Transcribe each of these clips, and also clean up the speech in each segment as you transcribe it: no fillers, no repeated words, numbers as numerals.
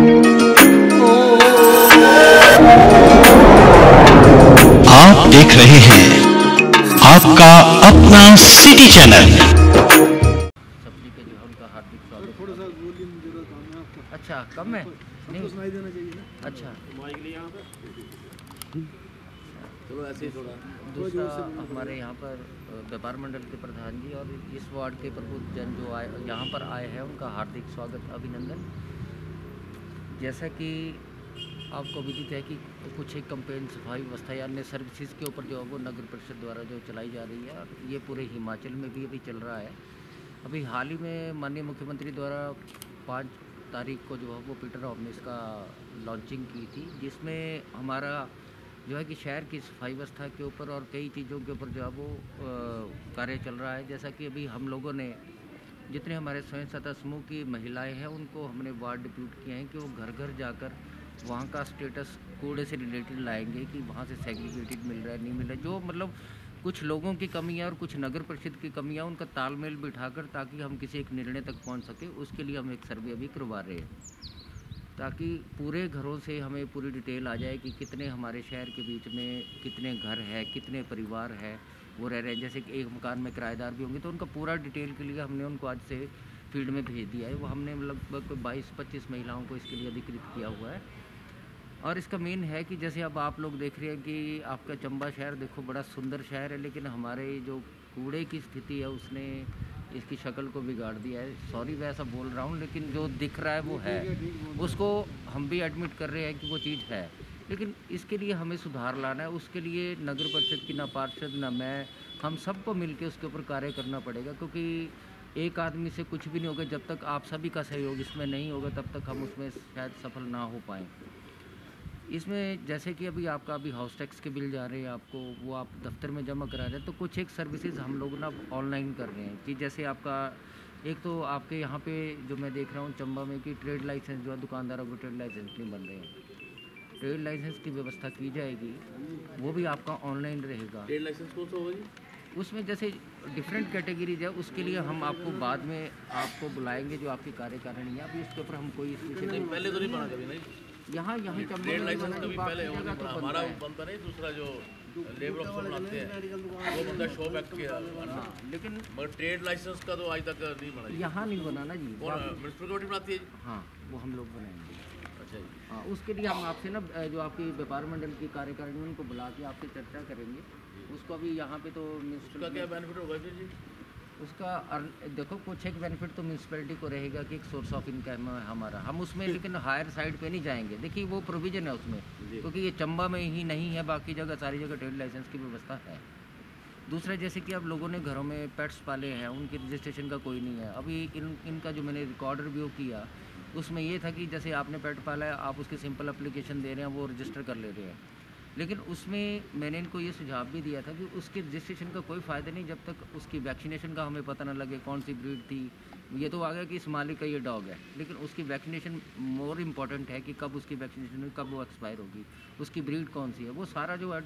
आप देख रहे हैं आपका अपना सिटी चैनल। सब्जी के जो है उनका हार्दिक स्वागत। थोड़ा सा वॉल्यूम जरा कम है आपका। अच्छा कम है नहीं सुनाई देना चाहिए ना। अच्छा माइक लिए यहाँ पे चलो ऐसे ही थोड़ा। दूसरा हमारे यहाँ पर व्यापार मंडल के प्रधान जी और इस वार्ड के प्रबुद्ध जन जो आए यहाँ पर आए हैं उनका हार्दिक स्वागत अभिनंदन। जैसा कि आपको विदित है कि कुछ एक कंपेन सफाई व्यवस्था या अन्य सर्विसेज के ऊपर जो है वो नगर परिषद द्वारा जो चलाई जा रही है और ये पूरे हिमाचल में भी अभी चल रहा है। अभी हाल ही में माननीय मुख्यमंत्री द्वारा 5 तारीख को जो है वो पीटर हॉफ ने इसका लॉन्चिंग की थी, जिसमें हमारा जो है कि शहर की सफाई व्यवस्था के ऊपर और कई चीज़ों के ऊपर जो है वो कार्य चल रहा है। जैसा कि अभी हम लोगों ने जितने हमारे स्वयं सहायता समूह की महिलाएं हैं उनको हमने वार्ड डिप्यूट किए हैं कि वो घर घर जाकर वहाँ का स्टेटस कूड़े से रिलेटेड लाएंगे कि वहाँ से सेग्रीगेटेड मिल रहा है नहीं मिल रहा है, जो मतलब कुछ लोगों की कमियाँ और कुछ नगर परिषद की कमियाँ उनका तालमेल बिठाकर ताकि हम किसी एक निर्णय तक पहुँच सके, उसके लिए हम एक सर्वे अभी करवा रहे हैं ताकि पूरे घरों से हमें पूरी डिटेल आ जाए कि कितने हमारे शहर के बीच में कितने घर है, कितने परिवार है वो रह रहे हैं। जैसे कि एक मकान में किराएदार भी होंगे तो उनका पूरा डिटेल के लिए हमने उनको आज से फील्ड में भेज दिया है। वो हमने लगभग 22-25 महिलाओं को इसके लिए अधिकृत किया हुआ है। और इसका मेन है कि जैसे अब आप लोग देख रहे हैं कि आपका चंबा शहर देखो बड़ा सुंदर शहर है, लेकिन हमारे जो कूड़े की स्थिति है उसने इसकी शक्ल को बिगाड़ दिया है। सॉरी मैं ऐसा बोल रहा हूँ, लेकिन जो दिख रहा है वो है, उसको हम भी एडमिट कर रहे हैं कि वो चीज़ है, लेकिन इसके लिए हमें सुधार लाना है। उसके लिए नगर परिषद की ना पार्षद ना मैं, हम सबको मिलकर उसके ऊपर कार्य करना पड़ेगा, क्योंकि एक आदमी से कुछ भी नहीं होगा। जब तक आप सभी का सहयोग इसमें नहीं होगा तब तक हम उसमें शायद सफल ना हो पाएँ। इसमें जैसे कि अभी हाउस टैक्स के बिल जा रहे हैं आपको, वो आप दफ्तर में जमा करा रहे हैं, तो कुछ एक सर्विसेज हम लोग ना ऑनलाइन कर रहे हैं कि जैसे आपका एक तो आपके यहाँ पे जो मैं देख रहा हूँ चंबा में कि ट्रेड लाइसेंस जो है दुकानदारों को ट्रेड लाइसेंस नहीं बन रहे हैं, ट्रेड लाइसेंस की व्यवस्था की जाएगी, वो भी आपका ऑनलाइन रहेगा। ट्रेड लाइसेंस कौन सा होगा जी? उसमें जैसे डिफरेंट कैटेगरीज है, उसके लिए हम आपको बाद में आपको बुलाएंगे जो आपकी कार्यकारिणी है। अभी इसके ऊपर हम कोई पहले तो नहीं बना कभी नहीं यहाँ ट्रेड लाइसेंस कभी पहले हमारा बनता नहीं, दूसरा जो लेबर ऑफिसर बनाते हैं वो बंदा शॉप एक्ट के। हाँ, लेकिन मगर ट्रेड लाइसेंस का तो आज तक नहीं बना। यहाँ नहीं बना ना जी, म्युनिसिपल कमेटी बनाती है। हाँ वो हम लोग बनाएंगे। अच्छा जी। हाँ उसके लिए हम आपसे ना जो आपकी व्यापार मंडल की कार्यकारिणी उनको बुला के आपसे चर्चा करेंगे। उसको अभी यहाँ पे तो उसका क्या बेनिफिट होगा फिर जी? उसका देखो कुछ एक बेनिफिट तो म्यूनसिपैलिटी को रहेगा कि एक सोर्स ऑफ इनकम है हमारा, हम उसमें लेकिन हायर साइड पे नहीं जाएंगे। देखिए वो प्रोविज़न है उसमें, क्योंकि ये चंबा में ही नहीं है, बाकी जगह सारी जगह ट्रेड लाइसेंस की व्यवस्था है। दूसरा जैसे कि अब लोगों ने घरों में पेट्स पाले हैं, उनकी रजिस्ट्रेशन का कोई नहीं है। अभी इनका जो मैंने रिकॉर्ड रिव्यू किया उसमें ये था कि जैसे आपने पेट पाला है, आप उसकी सिंपल एप्लीकेशन दे रहे हैं, वो रजिस्टर कर ले रहे हैं, लेकिन उसमें मैंने इनको ये सुझाव भी दिया था कि उसके रजिस्ट्रेशन का कोई फ़ायदा नहीं जब तक उसकी वैक्सीनेशन का हमें पता ना लगे कौन सी ब्रीड थी। ये तो आ गया कि सोमाली का ये डॉग है, लेकिन उसकी वैक्सीनेशन मोर इम्पॉर्टेंट है कि कब उसकी वैक्सीनेशन हुई, कब वो एक्सपायर होगी, उसकी ब्रीड कौन सी है, वो सारा जो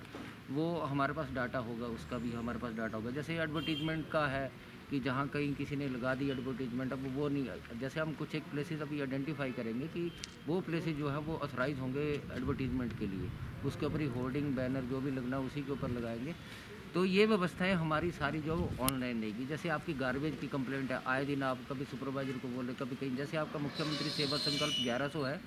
वो हमारे पास डाटा होगा, उसका भी हमारे पास डाटा होगा। जैसे एडवर्टीजमेंट का है कि जहाँ कहीं किसी ने लगा दी एडवर्टीजमेंट, अब वो नहीं, जैसे हम कुछ एक प्लेसेस अभी आइडेंटिफाई करेंगे कि वो प्लेसेस जो है वो ऑथराइज होंगे एडवर्टीजमेंट के लिए, उसके ऊपर ही होर्डिंग बैनर जो भी लगना उसी के ऊपर लगाएंगे। तो ये व्यवस्थाएं हमारी सारी जो ऑनलाइन रहेगी। जैसे आपकी गार्बेज की कंप्लेंट है, आए दिन आप कभी सुपरवाइजर को बोले, कभी कहीं, जैसे आपका मुख्यमंत्री सेवा संकल्प 1100 है,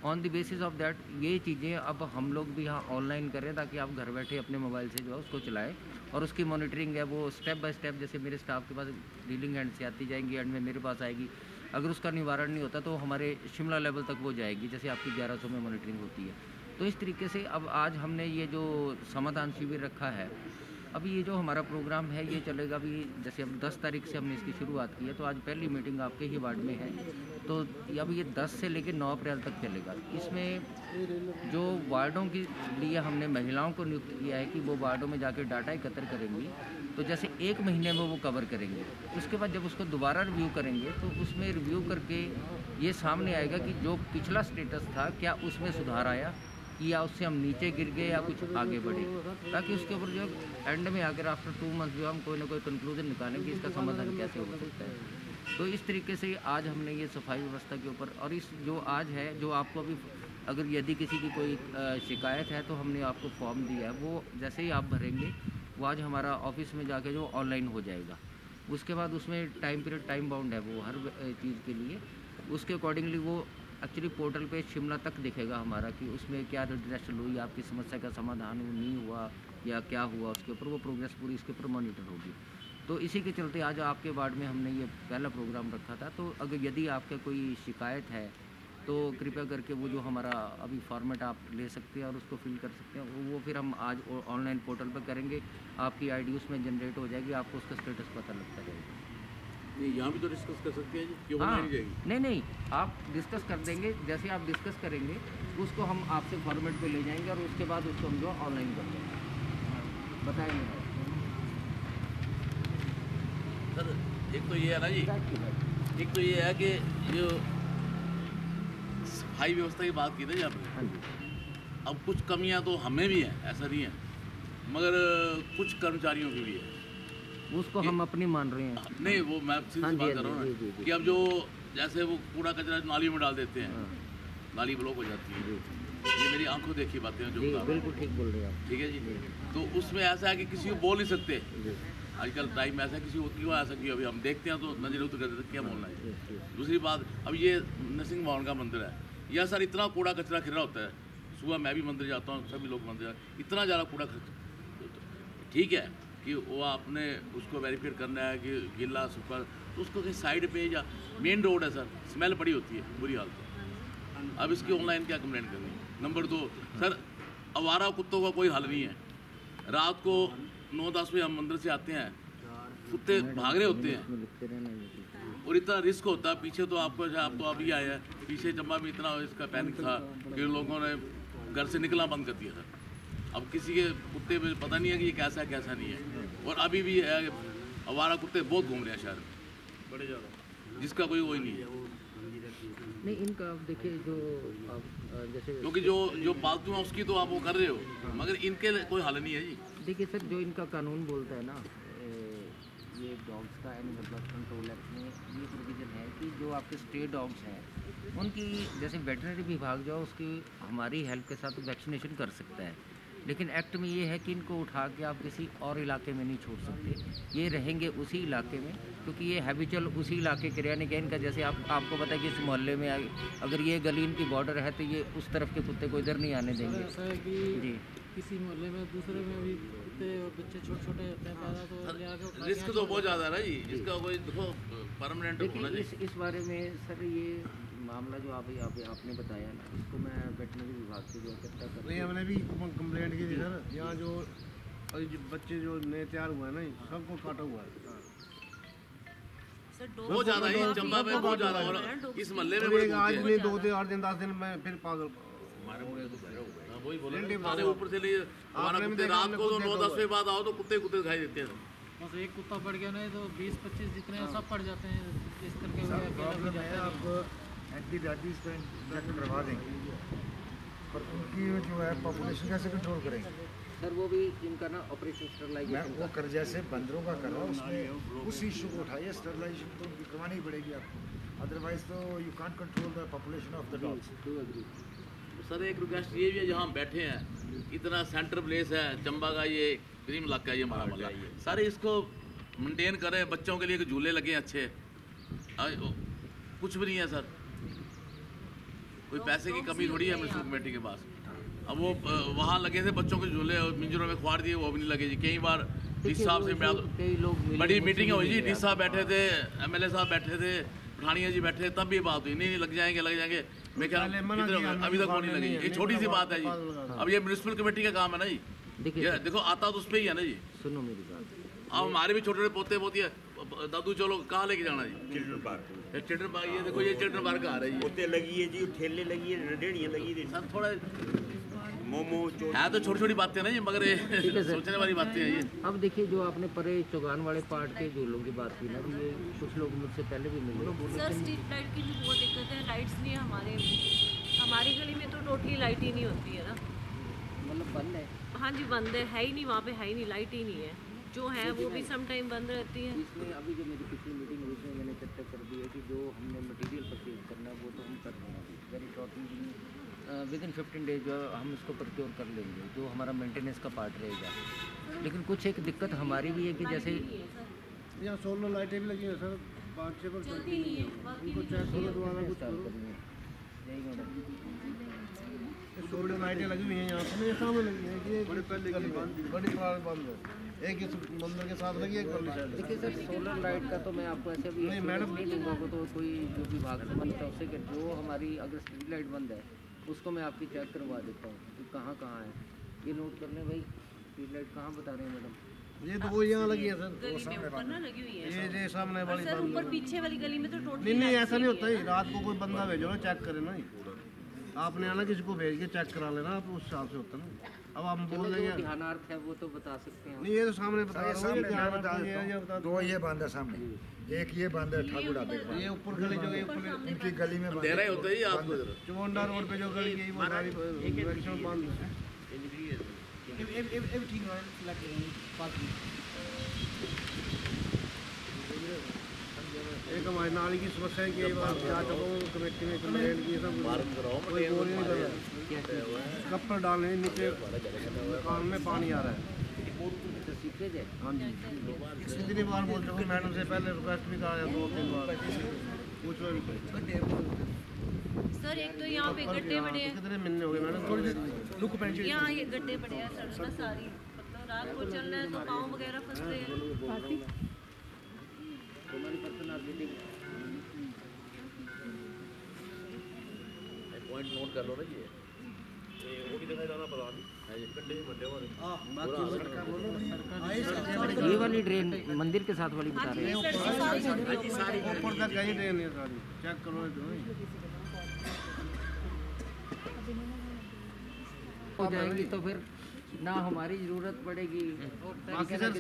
on the basis of that ये चीज़ें अब हम लोग भी यहाँ ऑनलाइन करें ताकि आप घर बैठे अपने मोबाइल से जो है उसको चलाएं और उसकी मॉनिटरिंग है वो स्टेप बाय स्टेप, जैसे मेरे स्टाफ के पास डीलिंग एंड से आती जाएंगी, एंड में मेरे पास आएगी। अगर उसका निवारण नहीं होता तो हमारे शिमला लेवल तक वो जाएगी, जैसे आपकी 1100 में मॉनिटरिंग होती है। तो इस तरीके से अब आज हमने ये जो समाधान शिविर रखा है, अभी ये जो हमारा प्रोग्राम है ये चलेगा। अभी जैसे अब 10 तारीख से हमने इसकी शुरुआत की है, तो आज पहली मीटिंग आपके ही वार्ड में है, तो अब ये 10 से लेकर 9 अप्रैल तक चलेगा। इसमें जो वार्डों के लिए हमने महिलाओं को नियुक्त किया है कि वो वार्डों में जाकर डाटा एकत्र करेंगी, तो जैसे 1 महीने में वो कवर करेंगे। उसके बाद जब उसको दोबारा रिव्यू करेंगे तो उसमें रिव्यू करके ये सामने आएगा कि जो पिछला स्टेटस था क्या उसमें सुधार आया, कि या उससे हम नीचे गिर गए या कुछ आगे बढ़े, ताकि उसके ऊपर जो एंड में आकर आफ्टर 2 मंथ जो हम कोई ना कोई कंक्लूजन निकालें कि इसका समाधान कैसे हो सकता है। तो इस तरीके से आज हमने ये सफाई व्यवस्था के ऊपर, और इस जो आज है, जो आपको अभी अगर यदि किसी की कोई शिकायत है तो हमने आपको फॉर्म दिया है, वो जैसे ही आप भरेंगे वो आज हमारा ऑफिस में जाके जो ऑनलाइन हो जाएगा। उसके बाद उसमें टाइम पीरियड, टाइम बाउंड है वो हर चीज़ के लिए, उसके अकॉर्डिंगली वो एक्चुअली पोर्टल पे शिमला तक दिखेगा हमारा कि उसमें क्या रिड्रेसल हुई, आपकी समस्या का समाधान नहीं हुआ या क्या हुआ, उसके ऊपर वो प्रोग्रेस पूरी इसके ऊपर मॉनिटर होगी। तो इसी के चलते आज आपके वार्ड में हमने ये पहला प्रोग्राम रखा था। तो अगर यदि आपका कोई शिकायत है तो कृपया करके वो जो हमारा अभी फॉर्मेट आप ले सकते हैं और उसको फिल कर सकते हैं, वो फिर हम आज ऑनलाइन पोर्टल पर करेंगे, आपकी आईडी उसमें जनरेट हो जाएगी, आपको उसका स्टेटस पता लगता रहेगा। नहीं, यहाँ भी तो डिस्कस कर सकते हैं जी, क्यों हाँ, नहीं जाएगी? नहीं आप डिस्कस कर देंगे, जैसे आप डिस्कस करेंगे उसको हम आपसे फॉर्मेट पे ले जाएंगे और उसके बाद उसको हम जो ऑनलाइन कर देंगे, बताएंगे। सर एक तो ये है ना जी, एक तो ये है कि जो सफाई व्यवस्था की बात की ना जी आपने, हाँ जी, अब कुछ कमियां तो हमें भी हैं, ऐसा नहीं है, मगर कुछ कर्मचारियों की भी है। उसको हम अपनी मान रहे हैं। नहीं, वो मैं सीधी हाँ सी जी, बात हाँ कर रहा हूँ जी, ना कि अब जो जैसे वो कूड़ा कचरा नाली में डाल देते हैं, हाँ, नाली ब्लॉक हो जाती है, जी, ये मेरी आंखों देखी बातें हैं जो जी, बता रहा हूँ। बिल्कुल ठीक बोल रहे हैं आप। ठीक है जी। तो उसमें ऐसा है कि किसी को बोल नहीं सकते, जी, आजकल टाइम ऐसा है, किसी को क्यों ऐसा किया, अभी हम देखते हैं तो नजर उतर करते हैं, क्या बोलना है। जी, जी, दूसरी बात, अब ये नरसिंह भवन का मंदिर है, यह सर इतना कूड़ा कचरा खिल रहा होता है, सुबह मैं भी मंदिर जाता हूँ, सभी लोग मंदिर जाते, इतना ज़्यादा कूड़ा ठीक है कि वो आपने उसको वेरीफाइड करना है कि गीला सूखा, तो उसको कहीं साइड पे या मेन रोड है सर, स्मेल पड़ी होती है बुरी हालत है। अब इसकी ऑनलाइन क्या कंप्लेंट करनी। नंबर 2 सर, आवारा कुत्तों का कोई हल नहीं है। रात को 9-10 बजे हम मंदिर से आते हैं, कुत्ते भाग रहे होते हैं और इतना रिस्क होता है। पीछे तो आपको, आप तो अभी आए हैं, पीछे जम्मा में इतना इसका पैनिक था कि लोगों ने घर से निकलना बंद कर दिया था। अब किसी के कुत्ते में पता नहीं है कि ये कैसा है कैसा नहीं है, और अभी भी आवारा कुत्ते बहुत घूम रहे हैं शहर में, बड़े ज़्यादा, जिसका कोई वही नहीं है। नहीं, इनका आप देखिए जो आप जैसे, क्योंकि जो पालतू है उसकी तो आप वो कर रहे हो, मगर इनके कोई हल नहीं है जी। देखिए सर, जो इनका कानून बोलता है ना, ये डॉग्स का एनिमल बर्थ कंट्रोल एक्ट में ये प्रोविजन है कि जो आपके स्टे डॉग्स हैं उनकी जैसे वेटरनरी विभाग जो है उसकी हमारी हेल्प के साथ वैक्सीनेशन कर सकता है, लेकिन एक्ट में ये है कि इनको उठा के आप किसी और इलाके में नहीं छोड़ सकते, ये रहेंगे उसी इलाके में, क्योंकि ये हैबिचुअल उसी इलाके के रहने के इनका, जैसे आपको पता है कि इस मोहल्ले में अगर ये गली इनकी बॉर्डर है तो ये उस तरफ के कुत्ते को इधर नहीं आने देंगे। ऐसा है कि जी, किसी मोहल्ले में दूसरे में भी कुत्ते और बच्चे छोटे छोटे होते हैं पैदा, तो ले आके उठा के रिस्क तो बहुत ज़्यादा है ना जी, इसका कोई देखो परमानेंट होना देखिए चाहिए। इस बारे में सर ये मामला जो आपने बताया ना, इसको मैं वेटनरी विभाग से जो चर्चा कर नहीं, हमने भी कंप्लेंट की थी सर। यहाँ जो अभी जो बच्चे जो नए तैयार हुए हैं ना, सबको काटा हुआ है। बहुत ज़्यादा है चंबा में, बहुत ज़्यादा, और इस मोहल्ले में और बड़े एक आज घूमते नहीं, हैं। 2 दिन 8 दिन 10 दिन में फिर पागल। हाँ, वही बोला ना, थाने ऊपर से लिए हमारा आपने भी कुत्ते, देखा, रात हमने को तो खुद 9-10 देखा बजे बाद आओ तो कुत्ते दिखाई देते हैं। बस एक कुत्ता पड़ गया नहीं तो 20-25 जितने हैं सब पड़ जाते हैं, इस करके वो अकेला भी प्रॉब्लम जाता है, है। आप एंटीबायोटिक्स पे इंजेक्ट करवा देंगे, पर उनकी जो है पॉपुलेशन कैसे कंट्रोल करेंगे? सर वो भी इनका ना ऑपरेशन मैं स्टरलाइजेशन वो कर जैसे बंदरों का कर रहा हूँ, उसमें उस इशू को उठाइए। स्टरलाइजेशन तो उनकी करवानी ही पड़ेगी आपको, अदरवाइज तो you can't control the population of the dogs. Sir एक रिक्वेस्ट ये भी है, जहाँ हम बैठे हैं इतना सेंटर प्लेस है चंबा का, ये क्रीम इलाका है, ये हमारा मोहल्ला, सारे इसको मेंटेन करें, बच्चों के लिए झूले लगे अच्छे। कुछ भी नहीं है सर, कोई पैसे की कमी थोड़ी है म्यूनसिपल कमेटी के पास। अब वो वहाँ लगे थे बच्चों के झूले और मिंजरों में खुआड़ दिए, वो भी नहीं लगे जी। कई बार डी साहब से कई लोग बड़ी मीटिंग हुई जी, डी साहब बैठे थे, MLA साहब बैठे थे, पठानिया जी बैठे, तब भी बात हुई, नहीं लग जाएंगे। मैं क्या अभी तक वो नहीं लगी, ये छोटी सी बात है जी। अब ये म्यूनसिपल कमेटी का काम है ना जी, देखिए देखो आता तो उस पर ही है ना जी। सुनो मेरी बात, अब हमारे भी छोटे छोटे पोते पोती है, दादू चलो कहाँ लेके जाना जी? Children park. ये देखो, ये चिल्ड्रन पार्क आ रही है, पोते लगी है जी, ठेले लगी है, रेहड़ियाँ लगी है, सर थोड़ा मोमो है तो छोटी छोटी बातें ना ये, मगर ये है सर। सोचने वाली बातें हैं ये। अब देखिए जो आपने परे चौगान वाले पार्ट के झूलों की बात की ना, कि ये कुछ लोग मुझसे पहले भी मिले, सर स्ट्रीट लाइट की भी बहुत दिक्कत है, लाइट्स नहीं है हमारी गली में तो टोटली लाइट ही नहीं होती है ना, मतलब बंद है। हाँ जी बंद है ही नहीं, वहाँ पे है ही नहीं, लाइट ही नहीं है। जो है वो भी सम टाइम बंद रहती है। इसमें अभी जो मेरी पिछली मीटिंग हुई उसमें मैंने चर्चा कर दी है कि जो हमने मटेरियल परचेज करना है वो तो हम कर रहे हैं अभी very shortly with in 15 days जो हम इसको प्रक्योर कर लेंगे, जो हमारा मेंटेनेंस का पार्ट रहेगा। लेकिन कुछ एक दिक्कत हमारी भी है कि जैसे यहाँ सोलर लाइटें भी लगी हैं सर, 5-6 पर चलती नहीं है, उनको चेक करो दोबारा कुछ करो। यही मैडम सोलर लाइटें लगी हुई हैं यहाँ पर, मेरे सामने लगी हैं, ये बड़ी पहले बड़ी क्लास बंद है, एक इस मंदिर के साथ लगी है, एक वाली साइड। देखिए सर, सोलर लाइट का तो मैं आपको ऐसे भी नहीं मैडम नहीं दूंगा, वो तो कोई जो विभाग संबंधित है उससे कि जो हमारी अगर स्ट्रीट लाइट बंद है उसको मैं आपकी चेक करवा देता हूँ कि कहाँ कहाँ है। ये नोट कर लें भाई, स्ट्रीट लाइट कहाँ बता रहे हैं मैडम? ये तो वो यहाँ लगी है सर, गली में ऊपर ना लगी हुई है ये सामने वाली सर, बंद ऊपर है। पीछे वाली गली में तो टोटली नहीं नहीं ऐसा नहीं होता है, रात को कोई बंदा भेजो ना चेक करे ना, आपने आना किसी को भेज के चेक करा लेना, आप उस हिसाब से होता ना। अब हम बोल रहे हैं ध्यानार्थ है वो तो बता सकते हैं। नहीं, ये तो सामने बता रहा हूँ, सामने ये ध्यान मैं बता रखो, देता ये हूँ। बता दो ये बंद है सामने, एक ये बंद है ठाकुर आबे का, ये ऊपर गली जो ऊपर इनकी गली में बंद अंधेरा ही है। होता है ये आपको इधर। चुमोंडा रोड पे जो गली गई वो सारी मैक्सिमम बंद है। एक हमारी नाली की समस्या है कि ये बात जा चुका हूँ कमेटी में, कंप्लेंट की सब कोई बोल ही नहीं कर रहा। कप्पर डालने नीचे कान में पानी आ रहा है। सीपेज है। हाँ जी, कितनी बार बोल चुका हूँ, मैडम से पहले रिक्वेस्ट भी करा है 2-3 बार, पूछो इनको। सर एक तो यहाँ पे गड्ढे पड़े हैं, कितने महीने हो गए मैडम? थोड़ी देर रुको पेंशन। यहाँ ये गड्ढे पड़े हैं सड़क पर सारी, मतलब रात को चलना है तो पाँव वगैरह फंसते हैं। हमारी पर्सनैलिटी पॉइंट नोट कर लो ना ये वो भी दिखाई जाना पता नहीं ये गड्ढे बंदे वाले ये वाली ड्रेन मंदिर के साथ वाली बता रहे हैं। ऊपर तक कहीं ट्रेन है सारी, चेक करो हो जाएंगी तो फिर ना हमारी जरूरत पड़ेगी। बाकी सर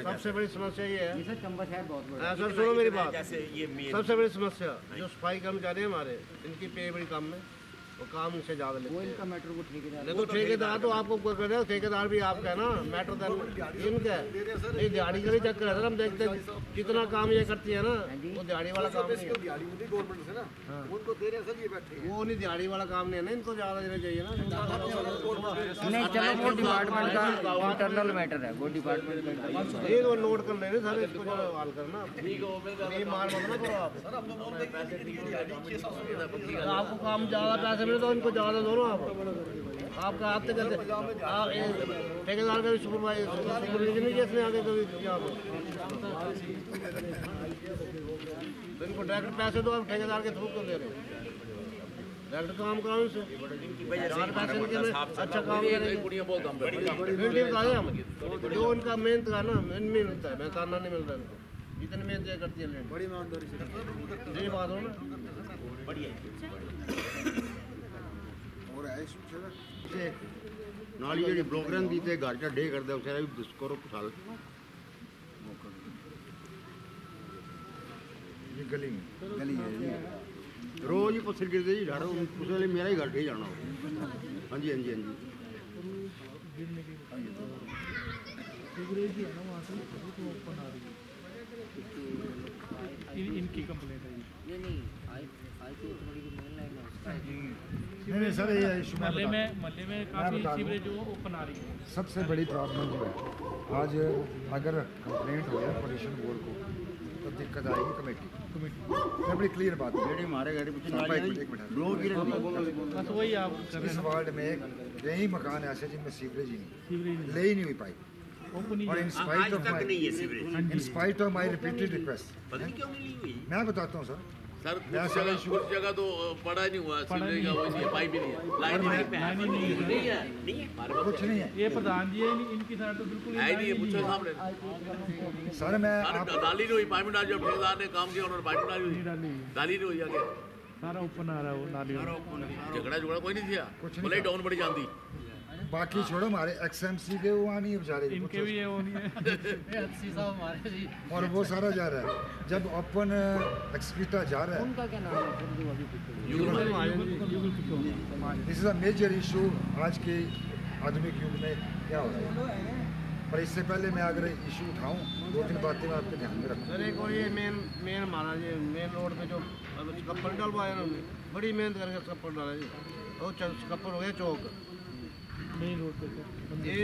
सबसे बड़ी समस्या ये है सर चंबा शहर बहुत बड़ा सर, सुनो मेरी बात, सबसे बड़ी समस्या जो सफाई कर्मचारी हैं हमारे, इनकी पे बड़ी कम है और काम उनसे ज़्यादा लेते वो हैं। इनका मैटर वो ठेकेदार देखो ठेकेदार तो आपको कोई कर रहा है, ठेकेदार भी आपका है ना, मैटर इनका है। ये दिहाड़ी का भी चक्कर है सर, हम देखते हैं कितना काम ये करती है ना, वो दिहाड़ी वाला काम नहीं है। वो नहीं दिहाड़ी वाला काम नहीं है ना, इनको ज़्यादा देना चाहिए ना। नहीं चलो वो डिपार्टमेंट का इंटरनल मैटर है, वो डिपार्टमेंट का। ये तो नोट कर लेने सर, इसको जो हल करना, ये मार मत ना करो आप। आपको काम ज़्यादा पैसे मिले तो इनको ज़्यादा दो ना आप। आपका हाथ से कैसे ठेकेदार का भी सुपरवाइजर नहीं कैसे आगे कभी यहाँ पर, तो इनको डायरेक्ट पैसे दो, आप ठेकेदार के थ्रू कर दे रहे हो, डायरेक्ट काम कराओ इनसे, ज़्यादा पैसे इनके में अच्छा काम करेंगे। कुड़ियाँ बहुत कम करती हैं। बिल्डिंग बता दें हम, जो उनका मेहनत का ना इनमें मिलता है, महताना नहीं मिलता इनको, जितनी मेहनत ये करती है बड़ी ईमानदारी से, यही बात हो ना। नाली जी ब्लॉकर दी थे घर ढे कर दे उसे भी करो कुछ हाल ये गली में गली है ये। रोज ही पत्थर गिरते जी घर उस वेले मेरा ही घर ढे जाना। हाँ जी हाँ जी हाँ जी इनकी कंप्लेंट है ये नहीं आई थी तुम्हारी जो मेन लाइन है नहीं सर, ये इशू महल्ले में काफ़ी सीवरेज जो ओपन आ रही है। सबसे बड़ी प्रॉब्लम जो है आज अगर कंप्लेंट हो जाए पोल्यूशन बोर्ड को तो दिक्कत आएगी कमेटी। मैं बड़ी क्लियर बात है, जेडी मारे घर पीछे एक मिनट ब्लॉक ही रहती बस वही आप कर रहे इस हैं, वार्ड में कई मकान ऐसे जिनमें सीवरेज ही नहीं, सीवरेज ले ही नहीं हुई पाई। ओपन ही और इन आज स्पाइट ऑफ तक नहीं है sewerage. In spite of my repeated request, पता नहीं क्यों नहीं ली हुई। मैं बताता हूँ सर, सर मैं सारा issue- कुछ जगह तो पड़ा ही नहीं हुआ, सीवरेज का वो नहीं है, पाइप भी नहीं है, लाइन ही नहीं है। लाइन ही नहीं है। नहीं है हमारे पास कुछ नहीं है ये प्रधान जी है, इनकी साइड तो बिल्कुल है ही नहीं है, ही पूछो सामने। सर। मैं अरे आप डाली नहीं हुई, पाइप में डाली, जब ठेकेदार ने काम किया उन्होंने पाइप में डाली हुई, डाली डाली नहीं हुई आगे, सारा ओपन आ रहा है वो नाली। झगड़ा कोई नहीं किया, कुछ नहीं बोले डाउन पड़ी जाती। बाकी छोड़ो, हमारे XMC के वहाँ नहीं है बेचारे, इनके भी ये वो नहीं है। और वो सारा जा रहा है। जब ओपन एक्सक्रीटा जा रहा है, उनका क्या नाम है फिर जो अभी this is a major issue आज के आधुनिक युग में। क्या हो रहा है पर इससे पहले मैं अगर इशू उठाऊं 2-3 बातें मैं आपके ध्यान में रखूँ। सर एक और ये मेन हमारा ये मेन रोड पे जो स्कप्पर डलवाया ना बड़ी मेहनत करके स्कप्पर डाला जी और स्कप्पर हो गया चौक मेन रोड पे ये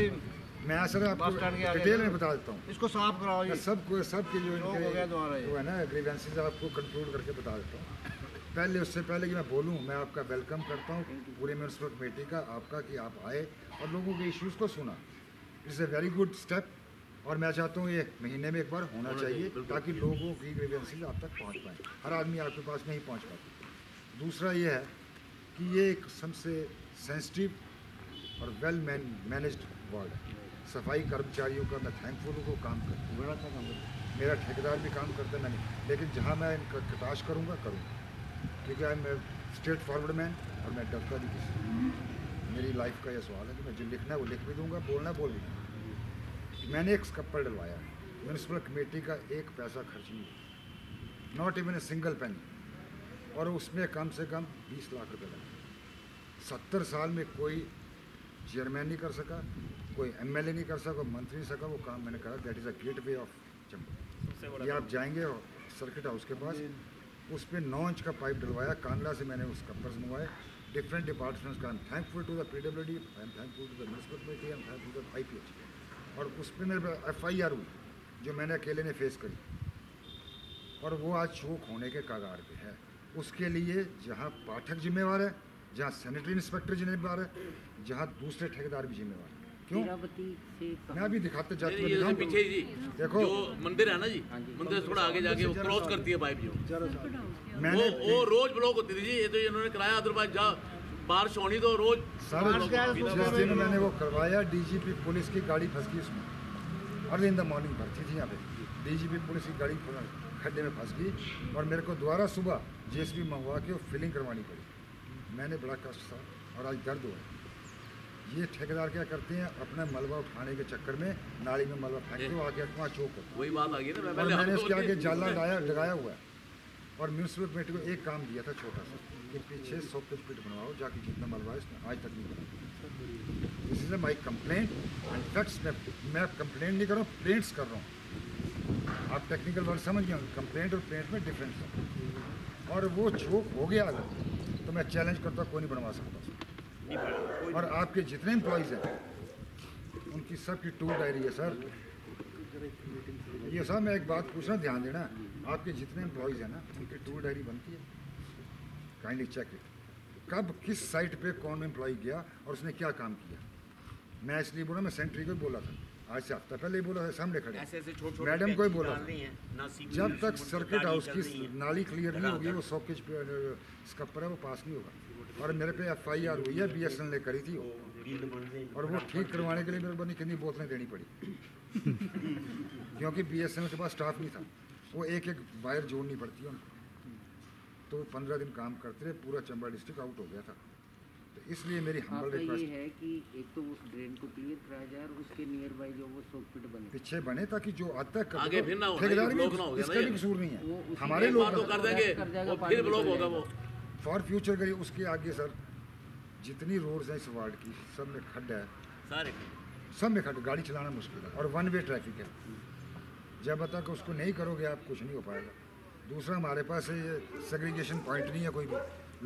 मैं सर बस आपको स्टैंड के आगे डिटेल में बता देता हूँ। इसको साफ कराओ ये सब के जो चौक हो गया दोबारा इनके ये वो है ना ग्रीवेंसेस आपको कंक्लूड करके बता देता हूँ। पहले उससे पहले कि मैं बोलूँ, मैं आपका वेलकम करता हूँ पूरे म्यूनसिपल कमेटी का आपका कि आप आए और लोगों के इश्यूज़ को सुना। It's a very good step और मैं चाहता हूँ ये महीने में एक बार होना चाहिए ताकि लोगों की ग्रीवेंसेस आप तक पहुँच पाएँ। हर आदमी आपके पास नहीं पहुँच पाता। दूसरा ये है कि ये एक सबसे सेंसिटिव और वेल मैनेज्ड वार्ड है। सफाई कर्मचारियों का मैं थैंकफुल हूँ, वो काम करते हैं, बड़ा अच्छा काम करते हैं। मेरा ठेकेदार भी काम करता है, मैंने लेकिन जहाँ मैं इनका कटाश करूँगा क्योंकि I am straight forward man और मैं डरता भी किसी से। मेरी लाइफ का यह सवाल है कि मैं जो लिखना है वो लिख भी दूँगा, बोलना बोल भी दूँगा। मैंने एक स्कप्पर डलवाया है, म्यूनसिपल कमेटी का एक पैसा खर्च नहीं, not even a single penny, और उसमें कम से कम 20 लाख रुपये लगे। 70 साल में कोई चेयरमैन नहीं कर सका, कोई एमएलए नहीं कर सका, मंत्री नहीं सका वो काम मैंने करा। That is a gateway of Chamba. ये आप जाएंगे सर्किट हाउस के पास, उस पर 9 इंच का पाइप डलवाया, कांगड़ा से मैंने उस कप्पर्स मंगवाए डिफरेंट डिपार्टमेंट्स का। I am thankful to the PWD, I am thankful to the municipal committee, I am thankful to the IPH। और उस पर मेरे FIR हुई जो मैंने अकेले ने फेस करी और वो आज चूक होने के कगार पे है। उसके लिए जहाँ पाठक जिम्मेवार है, जहाँ सैनिटरी इंस्पेक्टर जिम्मेवार है, जहाँ दूसरे ठेकेदार भी जिम्मेवार है। क्यों मैं अभी दिखाते जाते ये पीछे जी देखो जो मंदिर है ना जी, मंदिर थोड़ा आगे जाके वो क्रॉस करती है पाइप जो मैंने वो रोज ब्लॉक होती थी जी। ये तो इन्होंने कराया, अदरवाइज जहाँ बारिश होनी तो रोज सर जिस दिन मैंने वो करवाया DGP पुलिस की गाड़ी फंस गई उसमें, अर्ली इन द मॉर्निंग भर्ती थी यहाँ पे। DGP पुलिस की गाड़ी खड्डे में फंस गई और मेरे को दोबारा सुबह JCB मंगवा के वो फिलिंग करवानी पड़ी। मैंने बड़ा कष्ट था और आज दर्द हुआ। ये ठेकेदार क्या करते हैं, अपना मलबा उठाने के चक्कर में नाली में मलबा फेंक दो, आगे वहाँ चौक होता। वही बात आ गई ना। और मैंने उसके आगे जाला लगाया हुआ है और म्यूनसिपल कमेटी को एक काम दिया था छोटा सा कि पीछे 100 पिट बनवाओ, जाके जितना मलबा है इसमें आज तक नहीं बना। This is my complaint and facts. मैं कंप्लेंट नहीं कर रहा हूँ, प्लेंट्स कर रहा हूँ। आप टेक्निकल वर्ड समझ गए, कंप्लेंट और प्लेंट में डिफरेंस है। और वो चौक हो गया अगर तो मैं चैलेंज करता कोई नहीं बनवा सकता। और आपके जितने एम्प्लॉयज़ हैं उनकी सबकी टूर डायरी है सर। ये साहब मैं एक बात पूछ रहा हूँ, ध्यान देना, आपके जितने एम्प्लॉयज़ हैं ना उनकी टूर डायरी बनती है, काइंडली चेक इट। कब किस साइट पे कौन एम्प्लॉय गया और उसने क्या काम किया। मैं इसलिए बोला, मैं सेंट्री को बोला था, आज से हफ्ता पहले ही बोला है, सामने खड़े मैडम को ही बोला था। जब तक सर्किट हाउस की नाली क्लियर नहीं होगी वो 100 इंच स्कप्पर है वो पास नहीं होगा। और मेरे पे FIR हुई है, BSNL ने करी थी वो, और वो ठीक करवाने के लिए मेरे को कितनी बोतलें देनी पड़ी क्योंकि BSNL के पास स्टाफ नहीं था, वो एक वायर जोड़नी पड़ती है उनको। तो 15 दिन काम करते रहे, पूरा चंबा डिस्ट्रिक्ट आउट हो गया था। तो इसलिए मेरी हम्बल रिक्वेस्ट ये है कि एक तो उस ड्रेन को क्लियर कराया जाए और उसके नियर बाय जो वो सोक पिट बने पीछे बने ताकि जो आता है आगे फिर ना हो, ठेकेदार ब्लॉक ना हो गया इसका भी कसूर नहीं है, हमारे लोग तो कर देंगे वो फिर ब्लॉक होगा वो। फॉर फ्यूचर करिए। उसके आगे सर जितनी रोड्स हैं इस वार्ड की सब में खड्डा है, सारे सब में खड्डा, गाड़ी चलाना मुश्किल है और 1 वे ट्रैफिक है। जब तक उसको नहीं करोगे आप कुछ नहीं हो पाएगा। दूसरा हमारे पास ये सेग्रीगेशन पॉइंट नहीं है कोई भी।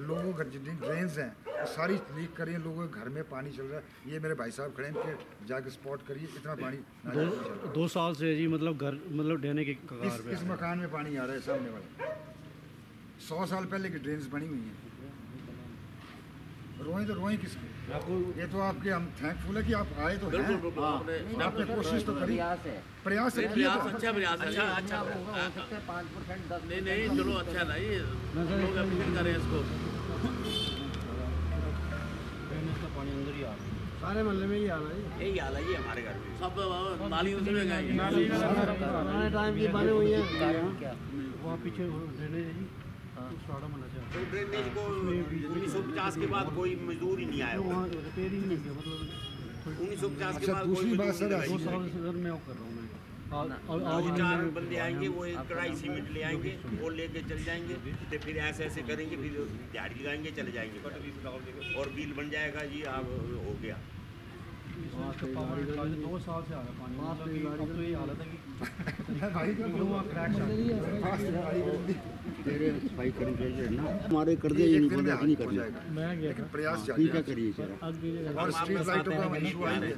लोगों का जितनी ड्रेन्स हैं वो सारी लीक करिए, लोगों के घर में पानी चल रहा है। ये मेरे भाई साहब खड़े हैं कि जाके स्पॉट करिए, इतना पानी चल रहा है। 2 साल से जी मतलब घर मतलब ढहने के कगार पे इस मकान में पानी आ रहा है सामने वाले। 100 साल पहले की ड्रेन्स बनी हुई हैं। रोएं तो रोएं किसके, ये तो आपके हम थैंकफुल है कि आप आए तो हैं, आपने कोशिश तो करी, प्रयास अच्छा प्रयास अच्छा 5% नहीं चलो अच्छा ना, ये लोग अप्रीशिएट करें इसको। पानी अंदर ही आ रहा है, सारे मोहल्ले में ही हाल है, यही हाल है जी हमारे घर में। सब नाली उसमें गए, पुराने टाइम की बनी हुई है। वहाँ पीछे ड्रेनेज है जी, तो ड्रेनेज को 1950 के बाद कोई मजदूर ही नहीं आया। वहाँ रिपेयर ही नहीं किया, मतलब 1950 के अच्छा, बाद दूसरी बात सर 2 साल से सर मैं वो कर रहा हूँ। मैं आज 4 बंदे आएंगे, वो एक कढ़ाई सीमेंट ले आएंगे, वो लेके चल जाएंगे, तो फिर ऐसे करेंगे, फिर दिहाड़ी लगाएंगे, चले जाएंगे और बिल बन जाएगा जी, आप हो गया। पिछले 2 साल से आ रहा है पानी, मतलब कि अब तो ये हालत है कि वहाँ क्रैक तेरे सफाई करनी चाहिए ना, हमारे कर दिया, ये नहीं बोल नहीं कर दिया, मैं गया लेकिन प्रयास ठीक जारी है करिए सर। और स्ट्रीट लाइटों का इशू आएंगे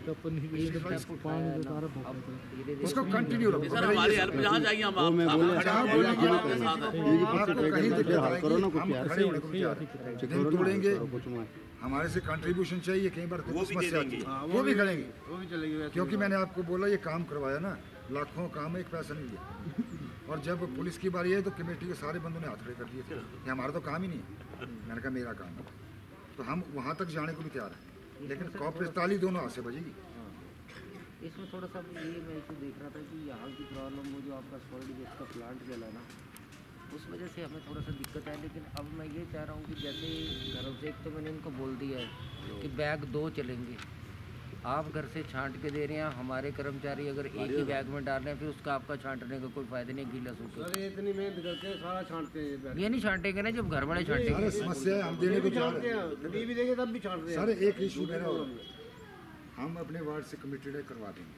इसको कंटिन्यू रखो। सर हमारी हेल्प जहाँ चाहिए हम वो मैं बोल खड़े रहा होंगे, हूँ हम आपके साथ हैं। आपको कहीं दिक्कत हाल करो ना कुछ आएगी, यार, हम खड़े होने को तैयार हैं। दिन तोड़ेंगे, कुछ मत हमारे से कंट्रीब्यूशन चाहिए, कई बार वो भी दे समस्या आती देंगे। है, वो भी करेंगे। वो भी चलेगी वैसे। क्योंकि मैंने आपको बोला ये काम करवाया ना, लाखों काम है, एक पैसा नहीं लिया। और जब पुलिस की बारी आई तो कमेटी के सारे बंदों ने हाथ खड़े कर दिए थे कि हमारा तो काम ही नहीं है। मैंने कहा मेरा काम है, तो हम वहाँ तक जाने को भी तैयार हैं, लेकिन कॉपरेट ताली दोनों हाथ से बजेगी। इसमें थोड़ा सा ये मैं इशू देख रहा था कि यहाँ की प्रॉब्लम वो जो आपका सॉलिड वेस्ट का प्लांट चला ना, उस वजह से हमें थोड़ा सा दिक्कत है। लेकिन अब मैं ये चाह रहा हूँ कि जैसे घरों से, एक तो मैंने इनको बोल दिया है कि बैग 2 चलेंगे, आप घर से छांट के दे रहे हैं, हमारे कर्मचारी अगर एक ही बैग में डाल रहे हैं फिर उसका आपका छांटने का कोई फ़ायदा नहीं, गीला सूखे। सर ये इतनी मेहनत करके सारा छांटते हैं ये बैग। ये नहीं छांटेंगे ना जब घर वाले सारे छांटेंगे। समस्या है, हम देने को तैयार छांटते हैं। हैं, टीवी देखे तब भी छांटते हैं। सर एक इशू मेरा और है। हम अपने वार्ड से कमिटेड करवा देंगे,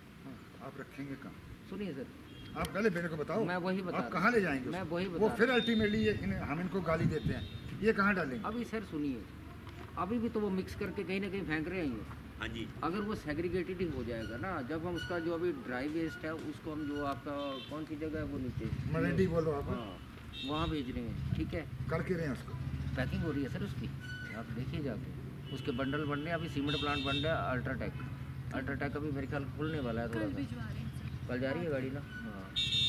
आप रखेंगे कहाँ? सुनिए सर, आप पहले मेरे को बताओ, मैं वही बता आप रहा कहाँ ले जाएंगे मैं उसको? वही बता वो रहा फिर अल्टीमेटली हम इनको गाली देते हैं, ये कहाँ डालेंगे? अभी सर सुनिए, अभी भी तो वो मिक्स करके कहीं ना कहीं फेंक रहे हैं। हाँ जी, अगर वो सेग्रीगेटेड ही हो जाएगा ना, जब हम उसका जो अभी ड्राई वेस्ट है उसको हम जो आपका कौन सी जगह है वो नीचे, मंडी बोलो आप, हाँ वहाँ भेज रहे हैं, ठीक है, करके रहे हैं उसको। पैकिंग हो रही है सर उसकी, आप देखिए जाके, उसके बंडल बन रहे हैं। अभी सीमेंट प्लांट बन रहा है अल्ट्राटेक अभी मेरे ख्याल खुलने वाला है थोड़ा सा, कल जा रही है गाड़ी ना, हाँ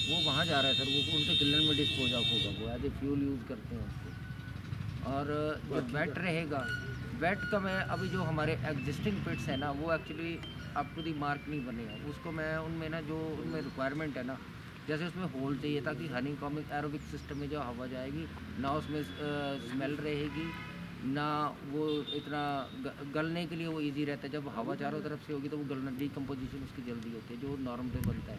वो वहाँ जा रहा है सर, वो उनके किलन में डिस्पोज ऑफ होगा, वो एज ए फ्यूल यूज़ करते हैं उसको। और जो वेट रहेगा, वेट का मैं अभी जो हमारे एग्जिस्टिंग पिट्स है ना, वो actually up to the mark नहीं बने हैं, उसको मैं उनमें ना जो उनमें रिक्वायरमेंट है ना, जैसे उसमें होल चाहिए ताकि हनी कॉमिक एरोबिक सिस्टम में जो हवा जाएगी ना, उसमें स्मेल रहेगी ना, वो इतना गलने के लिए वो इजी रहता है। जब हवा चारों तरफ से होगी तो वो गलना, डिकम्पोजिशन उसकी जल्दी होती है, जो नॉर्म पे बनता है।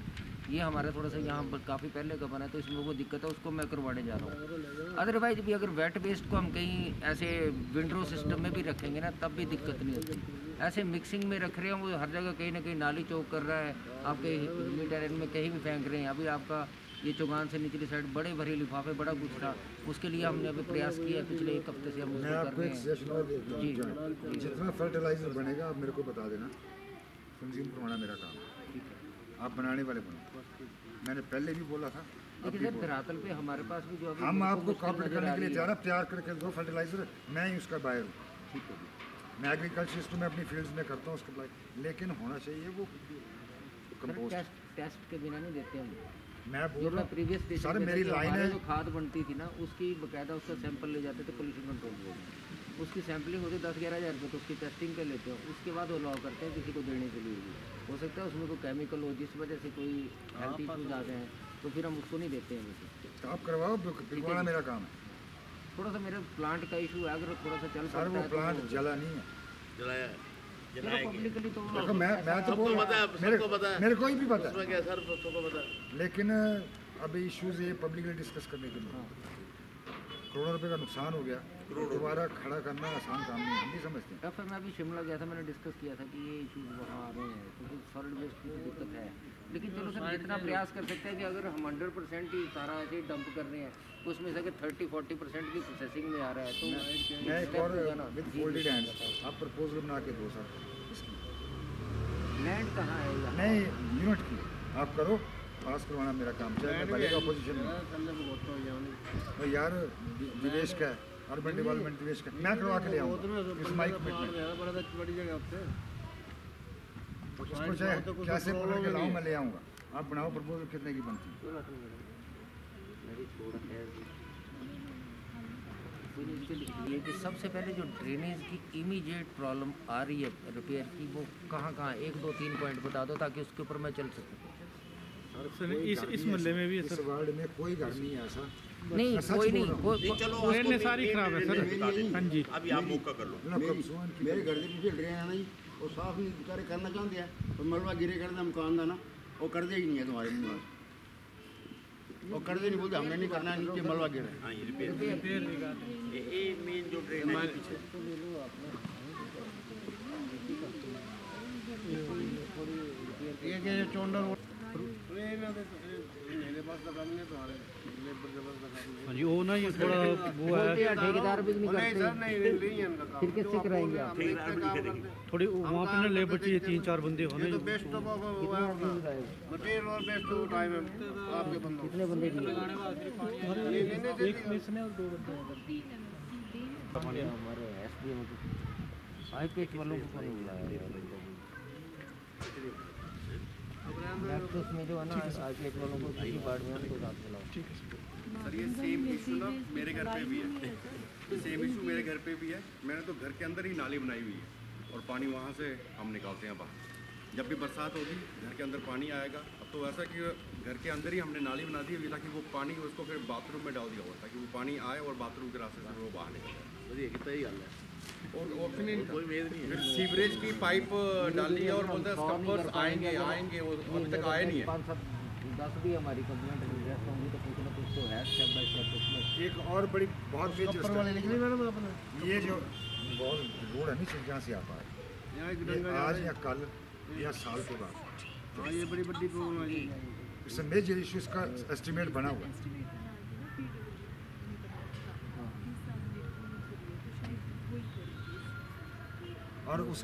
ये हमारा थोड़ा सा यहाँ काफ़ी पहले का बना है, तो इसमें वो दिक्कत है, उसको मैं करवाने जा रहा हूँ। अदरवाइज भी अगर वेट वेस्ट को हम कहीं ऐसे विंडो सिस्टम में भी रखेंगे ना, तब भी दिक्कत नहीं होती। ऐसे मिक्सिंग में रख रहे हैं, वो हर जगह कहीं ना कहीं नाली चौक कर रहा है, आपके मीटर में कहीं भी फेंक रहे हैं। अभी आपका ये चौगान से निचली साइड बड़े भरे लिफाफे, बड़ा कुछ था, उसके लिए हमने अभी प्रयास किया पिछले 1 हफ्ते से हम मैं उसको कर आपको रहे एक हैं। सजेशन और देता हूँ, जितना फर्टिलाइजर बनेगा आप मेरे को बता देना, कंज्यूम करवाना मेरा काम है, आप बनाने वाले बनो। मैंने पहले भी बोला था, देखिए सर, धरातल पे हमारे पास भी जो अभी हम मेरे को आपको मुश्किल कॉपरेट नज़र करने आ के लिए रही तैयार है। हैं, तैयार करके दो फर्टिलाइजर, मैं ही उसका बायर हूँ। ठीक है जी। मैं एग्रीकल्चरिस्ट में अपनी फील्ड्स में करता हूँ उसका अप्लाई, लेकिन होना चाहिए वो कंपोस्ट। टेस्ट के बिना नहीं देते हम। मैं जो बोल मैं रहा प्रीवियस हूँ सर, मेरी लाइन है, जो खाद बनती थी ना, उसकी बकायदा उसका सैंपल ले जाते थे पोल्यूशन कंट्रोल बोर्ड में, उसकी सैंपलिंग होती 10-11 हज़ार रुपये, तो उसकी टेस्टिंग कर लेते हैं, उसके बाद वो अलाउ करते हैं किसी को देने के लिए भी। हो सकता है उसमें कोई केमिकल हो जिस वजह से कोई हेल्थ इशूज आ गए हैं, तो फिर हम उसको नहीं देते हैं वैसे। तो आप करवाओ, बिकवाना मेरा काम है। थोड़ा सा मेरे प्लांट का इशू है, अगर थोड़ा सा चल सर वो सकता है प्लांट तो जला नहीं है, जलाया है। पब्लिकली तो देखो मैं तो बोल सबको पता है, सबको पता है। मेरे को ही भी पता है, उसमें क्या है सर, सबको पता है। लेकिन अभी इश्यूज ये पब्लिकली डिस्कस करने के लिए, करोड़ों रुपए का नुकसान हो गया, दोबारा खड़ा करना आसान काम नहीं है, हम भी समझते हैं। फिर मैं अभी शिमला गया था, मैंने डिस्कस किया था कि ये इशूज़ वहाँ आ रहे हैं, क्योंकि सॉलिड वेस्ट की तो दिक्कत है। लेकिन चलो सर, जितना प्रयास कर सकते हैं कि अगर हम 100% ही सारा ऐसे ही डंप कर रहे हैं, तो उसमें से अगर 30-40% की प्रोसेसिंग में आ रहा है तो मैं एक और विद फोल्डेड हैंड्स आप प्रपोजल बना के दो सर इसकी। लैंड कहाँ है यहाँ? नहीं, यूनिट की आप करो, पास करवाना मेरा काम, चाहे मैं भले अपोजिशन में। तो यार दिवेश का है, अर्बन डेवलपमेंट दिवेश का, मैं करवा के ले आऊँगा, इट्स माय कमिटमेंट। बड़ी जगह आपसे उसको चाहे कैसे पकड़ के लाऊँ, मैं ले आऊँगा। आप बनाओ प्रपोजल कितने की बनती है। ये कि सबसे पहले जो ड्रेनेज की इमीडिएट प्रॉब्लम आ रही है रिपेयर की, वो कहाँ कहाँ 1, 2, 3 पॉइंट बता दो ताकि उसके ऊपर मैं चल सकूँ। इस मोहल्ले में भी है इस सर, वार्ड में कोई घर नहीं है ऐसा, नहीं मैं सच कोई बोल नहीं, रहा हूँ। कोई चलो ड्रेनें सारी खराब है सर। हाँ जी, अभी आप मौका कर लो। मेरे घर के पीछे ड्रेन है ना जी, वो साफ नहीं बेचारे करना चाहते हैं, तो मलबा गिरे करना मकान का ना, वो कर दे ही नहीं है तुम्हारे मुँह, वो कर दे नहीं, बोलते हमने नहीं करना, नीचे मलबा गिरे। हाँ ये रिपेयर ये मेन जो ट्रेन है पीछे। एक ये चोंडर मेरे पास तो काम नहीं तुम्हारे लेबर जबरदस्त काम नहीं। हाँ जी वो ना ये थोड़ा वो है ठेकेदार भी नहीं नहीं करते सर नहीं नहीं है इनका काम। फिर किससे कराएंगे आप? थोड़ी वहाँ पे ना लेबर चाहिए 3-4 बंदे हो ये तो ना। बेस्ट ऑफ मटेरियल और बेस्ट ऑफ टाइम है आपके बंदों कितने बंदे चाहिए? एक मिसने और 2 बंदे हमारे एसडीएम आईपीएच वालों को कौन बुलाया में जो है ना आईपीएच वालों को किसी बाढ़ में उनको रात चलाओ। सर ये सेम इशू ना मेरे घर पे भी है, सेम इशू मेरे घर पे भी है। मैंने तो घर के अंदर ही नाली बनाई हुई है और पानी वहाँ से हम निकालते हैं बाहर। जब भी बरसात होगी घर के अंदर पानी आएगा। अब तो ऐसा कि घर के अंदर ही हमने नाली बना दी हुई ताकि वो पानी उसको फिर बाथरूम में डाल दिया हुआ ताकि वो पानी आए और बाथरूम के रास्ते से वो बाहर निकल जाए। कितना ही हाल है और ऑप्शन ही कोई वेद नहीं है। फिर सीवरेज की पाइप डाली है और बोलते हैं स्कम्पर्स आएंगे आएंगे, वो अभी तक आए नहीं है। 5-7-10 भी हमारी कंप्लेंट रिजेक्ट होंगी तो कुछ ना कुछ तो है स्टेप बाय स्टेप उसमें। एक और बड़ी बहुत मेजर ऊपर वाले निकली मैडम अपना ये जो बहुत रोड है नहीं जहाँ से आता है यहाँ एक ये डंगा आज या कल या साल के बाद हाँ ये बड़ी बड़ी प्रॉब्लम है जी। इससे मेजर इशू इसका एस्टिमेट बना हुआ है। और उस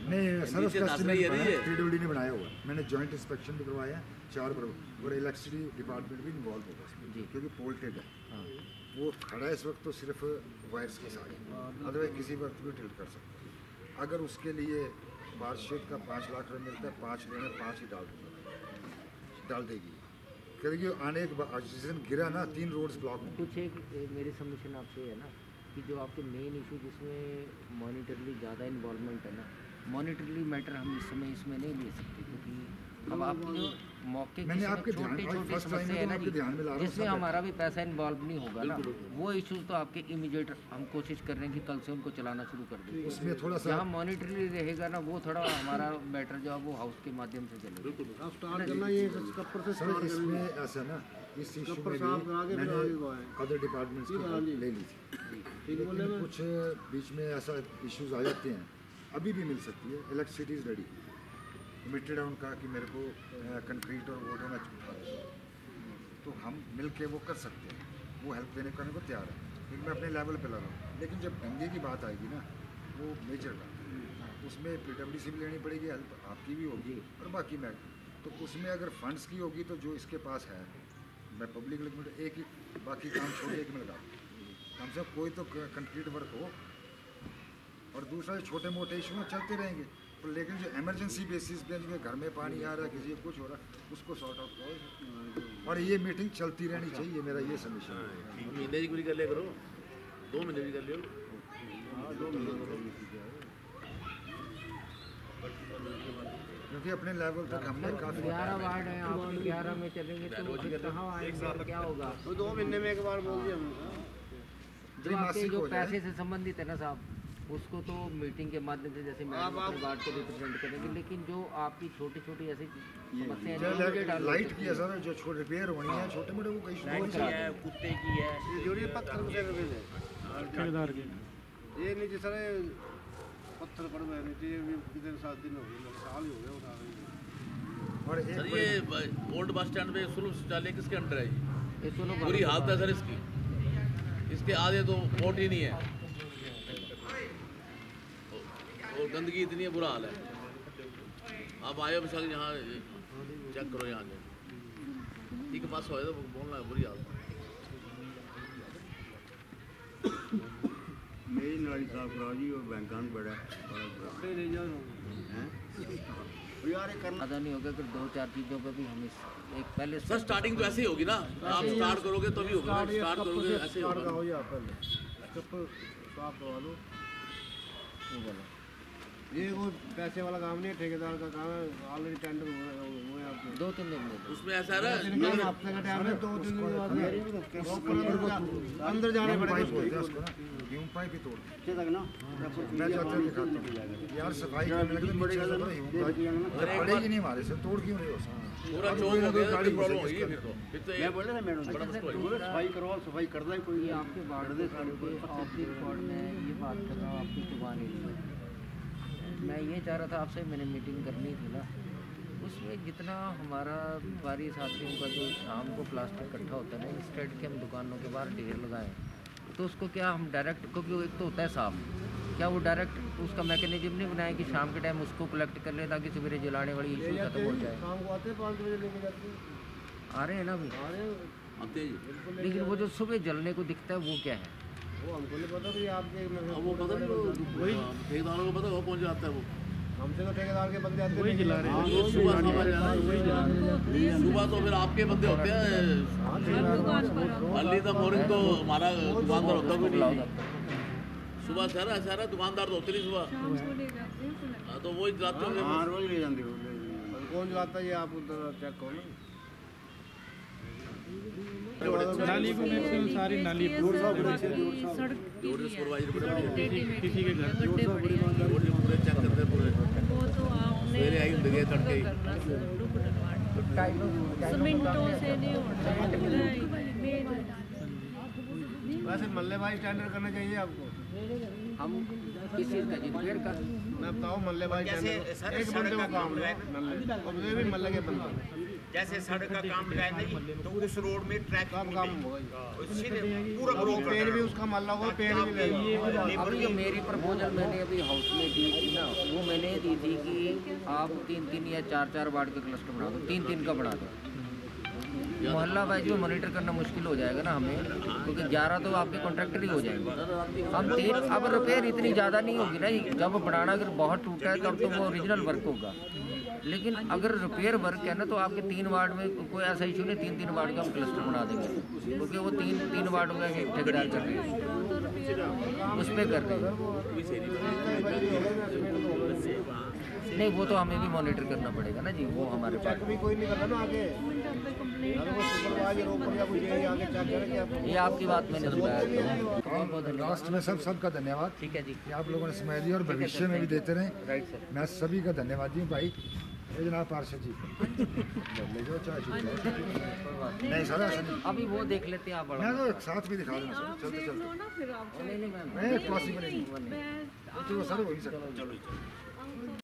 नहीं सर उसका एस्टिमेट पीडब्ल्यूडी ने बनाया हुआ। मैंने जॉइंट इंस्पेक्शन भी करवाया 4 बार और इलेक्ट्रिसिटी डिपार्टमेंट भी इन्वॉल्व होगा इसमें क्योंकि पोल्टेड है। वो खड़ा है इस वक्त तो सिर्फ वायर्स के साथ, अदरवाइज किसी वक्त भी टिल्ट कर सकते हैं। अगर उसके लिए बारशेड का 5 लाख रुपये मिलता है, 5 लेना 5 ही डाल देगी क्योंकि आने के बाद जिस दिन गिरा ना 3 रोड्स ब्लॉक होंगे। कुछ एक मेरी सबमिशन आपसे है ना कि जो आपके मेन इशू जिसमें मॉनिटरली ज़्यादा इन्वॉल्वमेंट है ना, मॉनिटरली मैटर हम इस समय इसमें नहीं ले सकते क्योंकि अब आप जो मौके मैंने आपके छोटी छोटी समस्या है ना जी जिसमें हमारा भी पैसा इन्वॉल्व नहीं होगा ना, वो इश्यूज तो आपके इमीडिएट हम कोशिश कर रहे हैं कि कल से उनको चलाना शुरू कर दें। उसमें थोड़ा सा जहाँ मॉनिटरली रहेगा ना वो थोड़ा हमारा मैटर जो है वो हाउस के माध्यम से चलेगा। स्टार्ट करना ये कपर से सर इसमें ऐसा ना इस इशू में भी मैंने अदर डिपार्टमेंट्स की ले ली थी लेकिन कुछ बीच में ऐसा इश्यूज आ जाते हैं, अभी भी मिल सकती है। इलेक्ट्रिसिटी इज़ रेडी कमिटेड है उनका कि मेरे को कंक्रीट और वोट होना तो हम मिल के वो कर सकते हैं, वो हेल्प देने करने को तैयार है लेकिन मैं अपने लेवल पे लगा रहा हूँ। लेकिन जब दंगे की बात आएगी ना वो मेजर का उसमें PWD से भी लेनी पड़ेगी हेल्प, आपकी भी होगी और बाकी मैं तो उसमें अगर फंड्स की होगी तो जो इसके पास है मैं पब्लिक लिमिट एक ही बाकी काम छोड़ एक में लगा कम से कोई तो कंक्रीट वर्क हो और दूसरा छोटे मोटे इशू चलते रहेंगे तो लेकिन जो इमरजेंसी बेसिस पे जो घर में पानी आ रहा है किसी को कुछ हो रहा है उसको सॉर्ट आउट करो और ये मीटिंग चलती रहनी चाहिए, मेरा ये सबमिशन है। महीने की पूरी कर लिया करो, 2 महीने भी कर लियो। क्योंकि अपने लेवल तक हमने काफी 11 वार्ड हैं, आप 11 में चलेंगे तो कहाँ आएंगे और क्या होगा? 2 महीने में एक बार बोल दिया जो आपके जो पैसे से संबंधित है ना साहब उसको तो मीटिंग के माध्यम से जैसे वार्ड को रिप्रेजेंट करेंगे लेकिन जो आपकी छोटी छोटी ऐसी समस्याएं लाइट की है सर जो छोटे रिपेयर होनी है छोटे मोटे वो कहीं कुत्ते की है जोड़ी पत्थर से ठेकेदार के ये नीचे सर पत्थर पड़ गए नीचे कितने 7 दिन हो गए, साल ही हो गया उठा रहे। और सर ये ओल्ड बस स्टैंड पे सुलभ शौचालय किसके अंडर है ये बुरी हालत है सर इसकी, इसके आगे तो वोट ही नहीं है और गंदगी इतनी है, बुरा हाल है। आप आए हो यहाँ चेक करो यहाँ के ठीक है पास हो तो बोलना है बुरी हालत। मेरी नाली साफ कराओ जी और बैंकान बड़ा यार करना पता नहीं होगा फिर 2-4 चीज़ों पे भी हम एक पहले सर स्टार्टिंग तो ऐसे ही होगी ना, आप स्टार्ट करोगे तो भी होगा, स्टार्ट करोगे ऐसे होगा। चप्पल साफ करवा लो ये वो पैसे वाला काम नहीं है, ठेकेदार का काम है। ऑलरेडी टेंडर हुआ है आपके 2-3 दिन में उसमें ऐसा है हफ्ते का टाइम है 2-3 दिन बाद अंदर जाने पड़ेगा गेहूं पाइप ही तोड़ तक ना मैं जाते दिखाता हूँ यार सफाई करने लगे तो पड़ेगी नहीं हमारे से तोड़ क्यों नहीं हो पूरा चौक हो गया तो प्रॉब्लम होगी फिर तो मैं बोल रहा था मैडम सफाई करवाओ, सफाई कर दे कोई आपके वार्ड के ऑफ द रिकॉर्ड में ये बात कर रहा हूँ आपकी जुबानी मैं ये चाह रहा था आपसे, मैंने मीटिंग करनी थी ना, उसमें जितना हमारा व्यापारी साथियों का जो शाम को प्लास्टिक इकट्ठा होता है ना, इंस्टेड के हम दुकानों के बाहर ढेर लगाएं, तो उसको क्या हम डायरेक्ट, क्योंकि एक तो होता है साफ, क्या वो डायरेक्ट उसका मैकेनिज्म नहीं बनाया कि शाम के टाइम उसको कलेक्ट कर ले ताकि सवेरे जलाने वाली इशू खत्म हो जाए। शाम को आते हैं 5 बजे लेके जाते हैं, आ रहे हैं ना अभी, आते हैं जी। लेकिन वो जो सुबह जलने को दिखता है वो क्या है? वो हमको नहीं पता कि आपके अब वो पता नहीं, वही ठेकेदारों को पता, वो कौन जाता है वो, हमसे तो ठेकेदार के बंदे आते हैं जिला हाँ, वो सुबह समझ जाना, सुबह तो फिर आपके बंदे होते हैं, अर्ली द मॉर्निंग तो हमारा दुकानदार होता कोई नहीं, सुबह सारा दुकानदार तो होते नहीं सुबह, हाँ तो वही जलाते होंगे। हाँ रोज ले जाते हो। कौन जलाता है ये आप उधर चेक करो ना। नाली को मैक्सिमम सारी नाली रोड सुपरवाइजर किसी के घर पूरे चेक करते हैं पूरे, सवेरे आई होंगे तड़के सीमेंटों से नहीं होता। वैसे मल्ले भाई स्टैंडर्ड करना चाहिए आपको। हम किस चीज़ का जी, पेड़ का? मैं बताऊँ मल्ले भाई स्टैंडर्ड, एक बंदे को काम लो मल्ले भी मल्ले के बंदा, जैसे सड़क का काम लगाए नहीं तो उस रोड में ट्रैक काम होगा, सीधे पूरा पेड़ भी उसका मल्ला होगा, पेड़ भी लगेगा। अभी जो मेरी प्रपोजल मैंने अभी हाउस में दी थी ना, वो मैंने दी थी कि आप 3-3 या 4-4 वार्ड के क्लस्टर बना दो, 3-3 का बना दो। मोहल्ला वाइज में मॉनिटर करना मुश्किल हो जाएगा ना हमें, क्योंकि 11 तो आपके कॉन्ट्रैक्टर ही हो जाएंगे। हम 3, अब रिपेयर इतनी ज़्यादा नहीं होगी ना, जब बनाना अगर बहुत टूटा है तब तो वो ओरिजिनल वर्क होगा, लेकिन अगर रिपेयर वर्क है ना तो आपके 3 वार्ड में कोई ऐसा इशू नहीं, 3-3 वार्ड का हम क्लस्टर बना देंगे, क्योंकि वो 3 वार्ड का ठेकेदार कर रहे हैं, उस पर कर रहे हैं। नहीं वो तो हमें भी मॉनिटर करना पड़ेगा ना जी, वो हमारे पास भी कोई नहीं करता ना आगे, ये आपकी बात मैंने सुना। लास्ट में सबका धन्यवाद। ठीक है जी, कि आप लोगों ने समय दिया और भविष्य में भी देते रहें। राइट सर, मैं सभी का धन्यवाद जी। भाई ये जनाब पार्षद जी ले जाओ चाय नहीं सर ऐसा नहीं, अभी वो देख लेते हैं आप बड़ा, मैं तो साथ में दिखा दूँगा चलते चलते नहीं मैम, नहीं पॉसिबल नहीं, सर वही सर।